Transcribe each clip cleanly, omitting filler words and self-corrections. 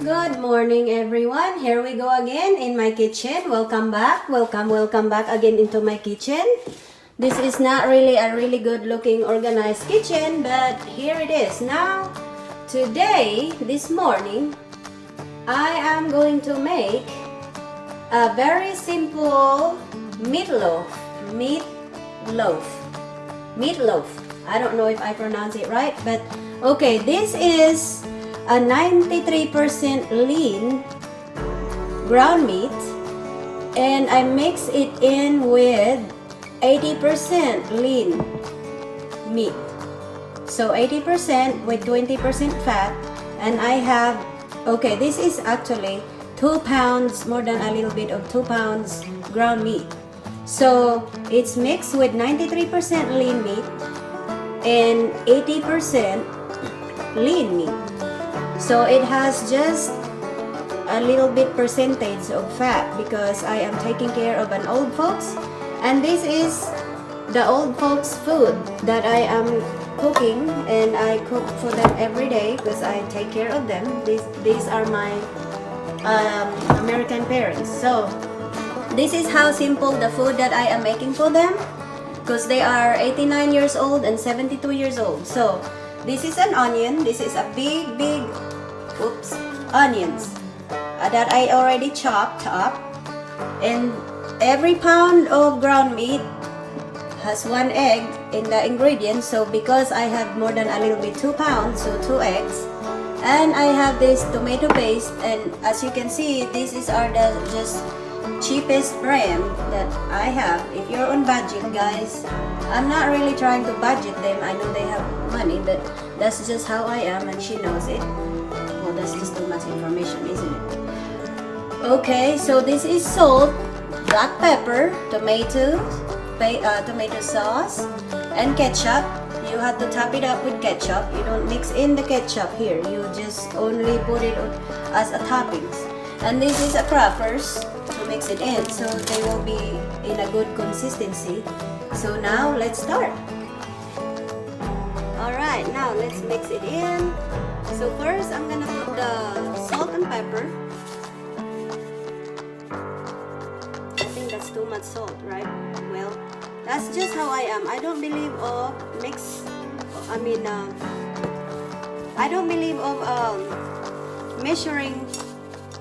Good morning, everyone. Here we go again in my kitchen. Welcome back. Welcome back again into my kitchen. This is not really a really good looking organized kitchen, but here it is. Now, today, this morning, I am going to make a very simple meatloaf. Meatloaf. Meatloaf. I don't know if I pronounce it right, but okay, this is a 93% lean ground meat, and I mix it in with 80% lean meat. So 80% with 20% fat, and I have, okay, this is actually 2 pounds, more than a little bit of 2 pounds ground meat. So it's mixed with 93% lean meat and 80% lean meat. So it has just a little bit percentage of fat because I am taking care of an old folks, and this is the old folks food that I am cooking, and I cook for them every day because I take care of them. These are my American parents. So this is how simple the food that I am making for them, because they are 89 years old and 72 years old. So this is an onion. This is a big onions that I already chopped up, and every pound of ground meat has 1 egg in the ingredients. So because I have more than a little bit 2 pounds, so 2 eggs, and I have this tomato paste, and as you can see, this is the just cheapest brand that I have. If you're on budget, guys, I'm not really trying to budget them. I know they have money, but that's just how I am, and she knows it. Well, that's just too much information, isn't it? Okay, so this is salt, black pepper, tomato sauce, and ketchup. You have to top it up with ketchup. You don't mix in the ketchup here. You just only put it as a toppings. And this is a crackers to mix it in, so they will be in a good consistency. So now let's start. Alright, now let's mix it in. So first I'm gonna put the salt and pepper. I think that's too much salt, right? Well, that's just how I am. I don't believe of measuring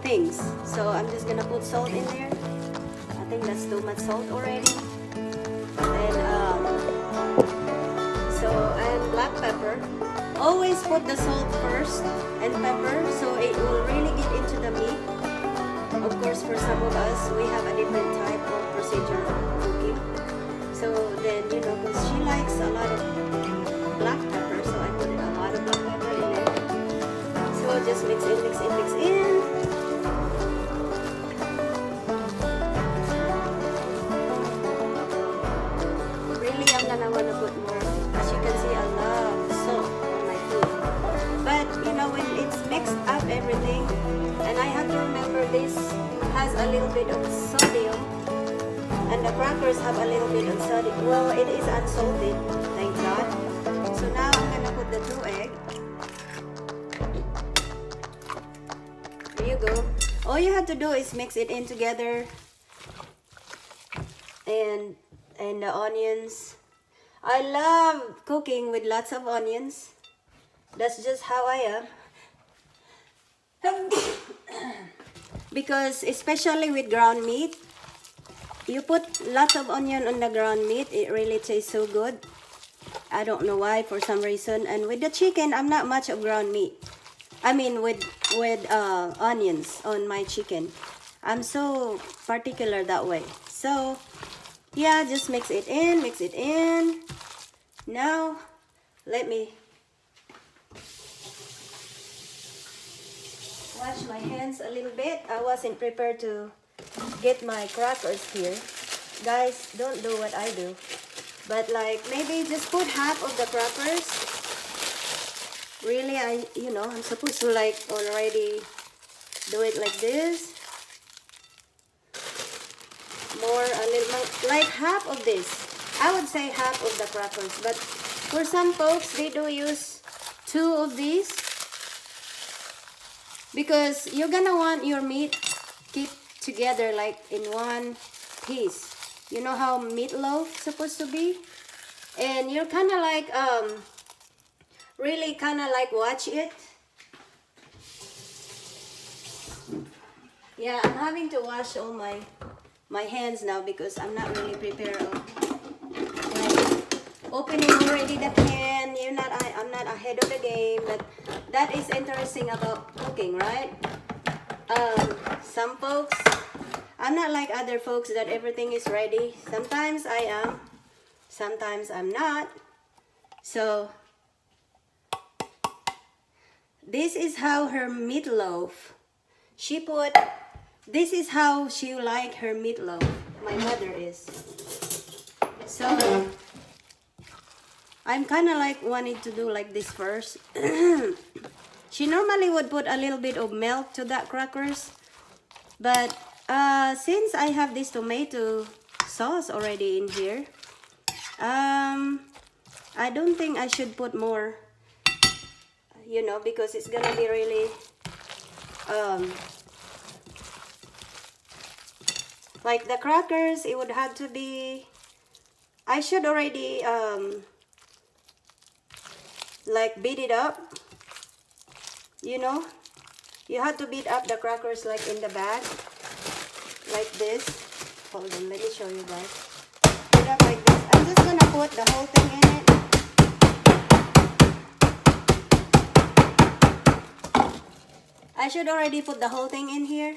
things. So I'm just gonna put salt in there. I think that's too much salt already. And black pepper. Always put the salt first and pepper, so it will really get into the meat. Of course, for some of us, we have a different type of procedure of cooking. So then, because she likes a lot of black pepper, so I put a lot of black pepper in there. So just mix in. Really, I'm gonna wanna put more. As you can see, I love salt on my food. But when it's mixed up everything, and I have to remember this has a little bit of sodium, and the crackers have a little bit of sodium. Well, it is unsalted, thank God. So now I'm gonna put the 2 eggs. There you go. All you have to do is mix it in together, and the onions. I love cooking with lots of onions. That's just how I am. Because especially with ground meat, you put lots of onion on the ground meat, it really tastes so good. I don't know why, for some reason. And with the chicken, I'm not much of ground meat. I mean with onions on my chicken. I'm so particular that way. So yeah, just mix it in. Now let me wash my hands a little bit. I wasn't prepared to get my crackers here. Guys, don't do what I do. But like, maybe just put half of the crackers. Really, I'm supposed to like already do it like this. More, a little, like half of this. I would say half of the crackers. But for some folks, they do use 2 of these. because you're gonna want your meat keep together like in one piece. You know how meatloaf supposed to be? And you're kind of like really kind of like watch it. Yeah, I'm having to wash all my hands now because I'm not really prepared of like opening already the can. I'm not ahead of the game, but that is interesting about cooking, right? Some folks, I'm not like other folks that everything is ready. Sometimes I am, sometimes I'm not. So this is how her meatloaf, this is how she like her meatloaf, my mother is. So I'm kind of like wanting to do like this first. She normally would put a little bit of milk to that crackers, but since I have this tomato sauce already in here, I don't think I should put more, you know, because it's gonna be really like the crackers, it would have to be, I should already like beat it up, you know. You have to beat up the crackers like in the bag like this. Hold on, let me show you guys. Beat up like this. I'm just gonna put the whole thing in it. I should already put the whole thing in here,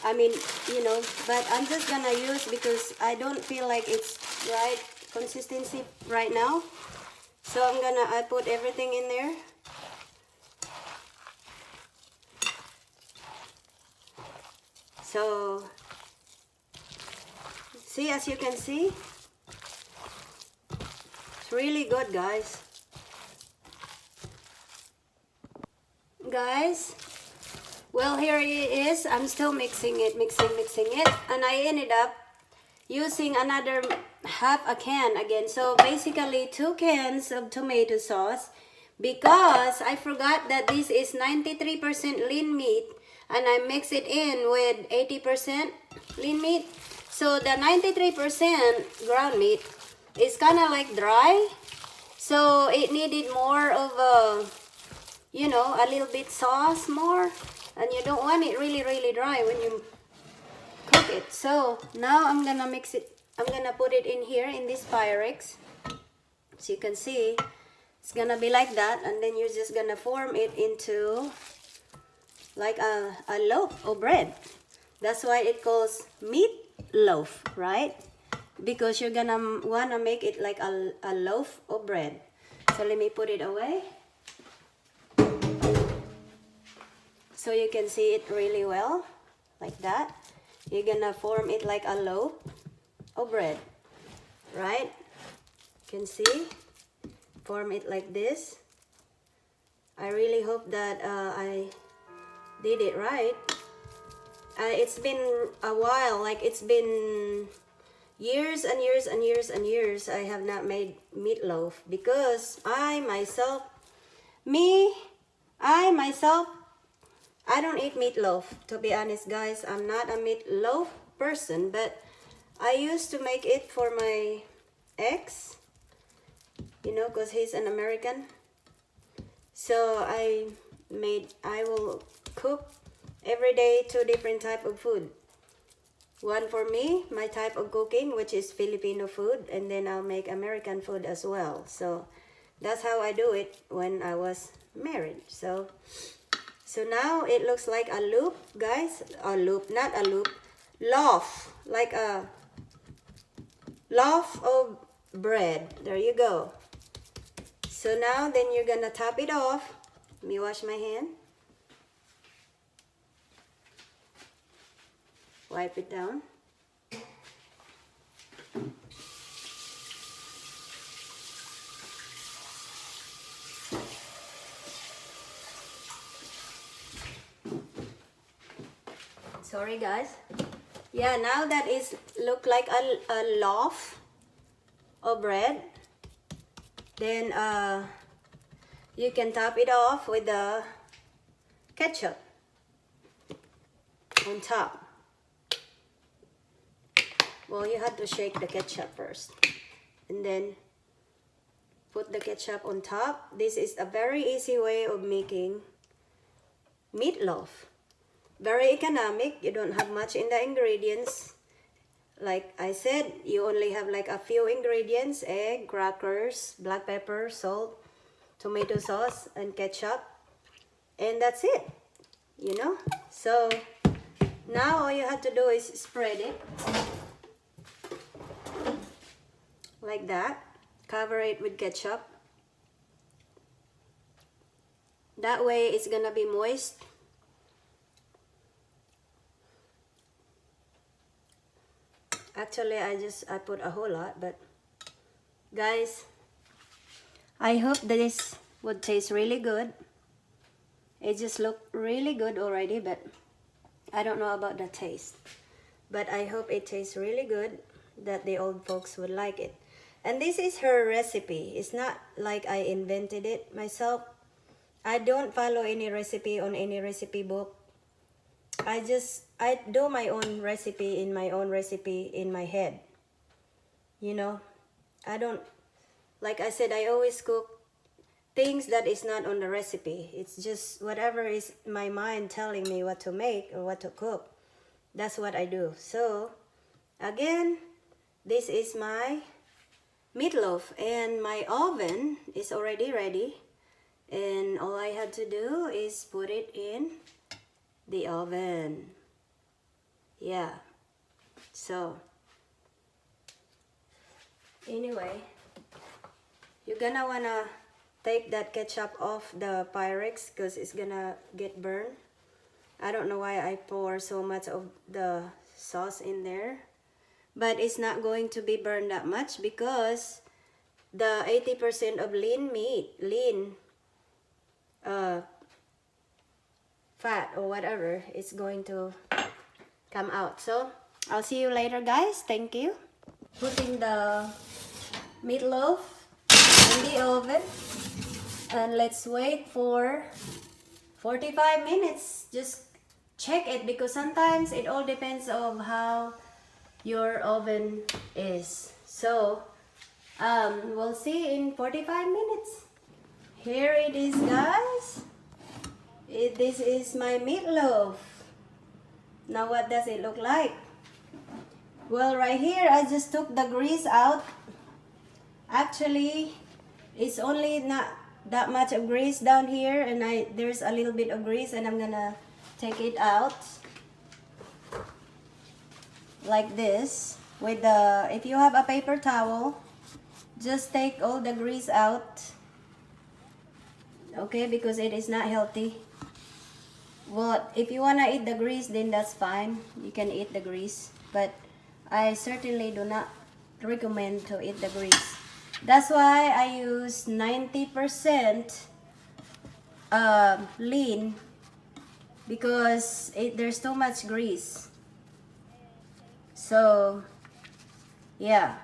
I mean, you know, but I'm just gonna use because I don't feel like it's right consistency right now. So I put everything in there. So see, as you can see, it's really good, guys. Well, here it is. I'm still mixing it, and I ended up using another half a can again. So basically 2 cans of tomato sauce, because I forgot that this is 93% lean meat and I mix it in with 80% lean meat. So the 93% ground meat is kind of like dry, so it needed more of a, you know, a little bit sauce more, and you don't want it really dry when you cook it. So now I'm gonna mix it. I'm gonna put it in here in this Pyrex. So you can see it's gonna be like that, and then you're just gonna form it into like a loaf of bread. That's why it calls meat loaf, right? Because you're gonna wanna make it like a loaf of bread. So let me put it away so you can see it really well, like that. You're gonna form it like a loaf of bread, right? You can see, form it like this. I really hope that I did it right. It's been a while, like it's been years and years and years and years I have not made meatloaf, because I myself, I don't eat meatloaf, to be honest, guys. I'm not a meatloaf person, but I used to make it for my ex, you know, because he's an American. So I will cook every day 2 different type of food. One for me, my type of cooking, which is Filipino food, and then I'll make American food as well. So that's how I do it when I was married. So now it looks like a loaf, guys. A loaf, not a loaf. Loaf, like a loaf of bread. There you go. So now then you're gonna top it off. Let me wash my hand. Wipe it down. Sorry, guys. Yeah, now that is look like a loaf of bread. Then you can top it off with the ketchup on top. Well, you have to shake the ketchup first and then put the ketchup on top. This is a very easy way of making meatloaf. Very economic. You don't have much in the ingredients. Like I said, you only have like a few ingredients: egg, crackers, black pepper, salt, tomato sauce, and ketchup. And that's it, you know. So now all you have to do is spread it like that. Cover it with ketchup. That way it's gonna be moist. Actually, I put a whole lot, but guys, I hope this would taste really good. It just looked really good already, but I don't know about the taste. But I hope it tastes really good, that the old folks would like it. And this is her recipe. It's not like I invented it myself. I don't follow any recipe on any recipe book. I do my own recipe in my head. You know, I don't, like I said, I always cook things that is not on the recipe. It's just whatever is my mind telling me what to make or what to cook. That's what I do. So, again, this is my meatloaf and my oven is already ready. And all I had to do is put it in the oven. Yeah. So anyway, you're gonna wanna take that ketchup off the Pyrex because it's gonna get burned. I don't know why I pour so much of the sauce in there, but it's not going to be burned that much because the 80% of lean fat or whatever is going to come out. So I'll see you later, guys. Thank you. Putting the meatloaf in the oven, and let's wait for 45 minutes. Just check it because sometimes it all depends on how your oven is. So we'll see in 45 minutes. Here it is, guys. This is my meatloaf. Now what does it look like? Well, right here I just took the grease out. Actually, it's only not that much of grease down here, and there's a little bit of grease, and I'm gonna take it out like this with the, if you have a paper towel, just take all the grease out. Okay, because it is not healthy. Well, if you wanna eat the grease, then that's fine. You can eat the grease, but I certainly do not recommend to eat the grease. That's why I use 90% lean, because there's too much grease. So yeah,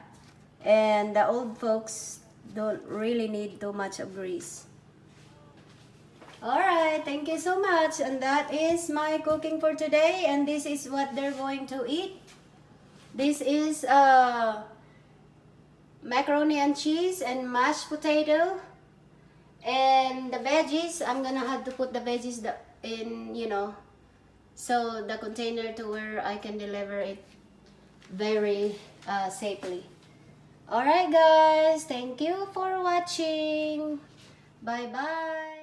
and the old folks don't really need too much of grease. Alright, thank you so much. And that is my cooking for today. And this is what they're going to eat. This is macaroni and cheese and mashed potato. And the veggies, I'm gonna have to put the veggies in, you know, so the container to where I can deliver it very safely. Alright guys, thank you for watching. Bye bye.